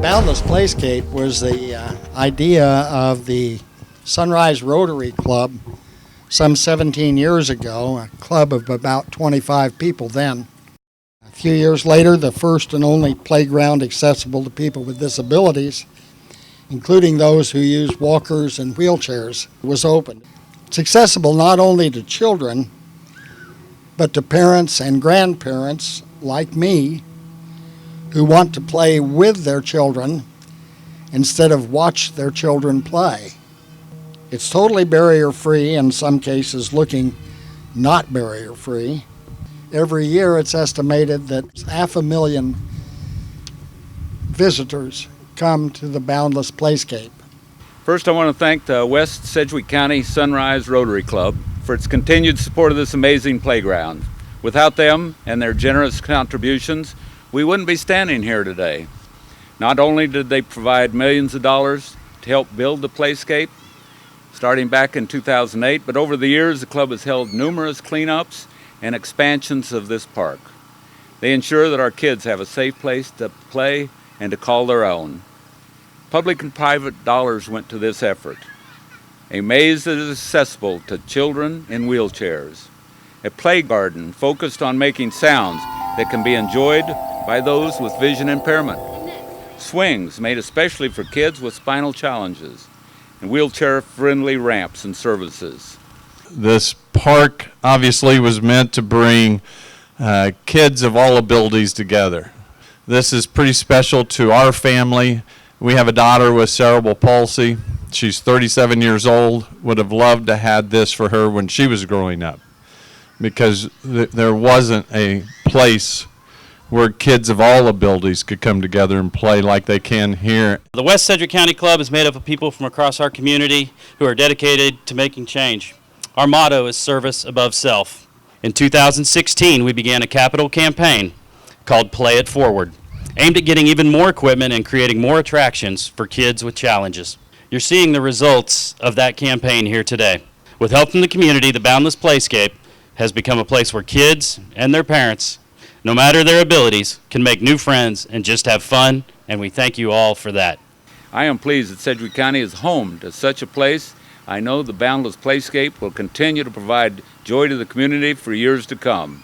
Boundless Playscape was the idea of the Sunrise Rotary Club some 17 years ago, a club of about 25 people then. A few years later, the first and only playground accessible to people with disabilities, including those who use walkers and wheelchairs, was opened. It's accessible not only to children, but to parents and grandparents like me who want to play with their children instead of watch their children play. It's totally barrier-free, in some cases looking not barrier-free. Every year it's estimated that 500,000 visitors come to the Boundless Playscape. First, I want to thank the West Sedgwick County Sunrise Rotary Club for its continued support of this amazing playground. Without them and their generous contributions, we wouldn't be standing here today. Not only did they provide millions of dollars to help build the Playscape, starting back in 2008, but over the years the club has held numerous cleanups and expansions of this park. They ensure that our kids have a safe place to play and to call their own. Public and private dollars went to this effort. A maze that is accessible to children in wheelchairs. A play garden focused on making sounds that can be enjoyed by those with vision impairment. Swings made especially for kids with spinal challenges. And wheelchair-friendly ramps and services. This park obviously was meant to bring kids of all abilities together. This is pretty special to our family. We have a daughter with cerebral palsy. She's 37 years old. Would have loved to have this for her when she was growing up, because there wasn't a place where kids of all abilities could come together and play like they can here. The West Sedgwick County Club is made up of people from across our community who are dedicated to making change. Our motto is service above self. In 2016, we began a capital campaign called Play It Forward, aimed at getting even more equipment and creating more attractions for kids with challenges. You're seeing the results of that campaign here today. With help from the community, the Boundless Playscape has become a place where kids and their parents, no matter their abilities, can make new friends and just have fun, and we thank you all for that. I am pleased that Sedgwick County is home to such a place. I know the Boundless Playscape will continue to provide joy to the community for years to come.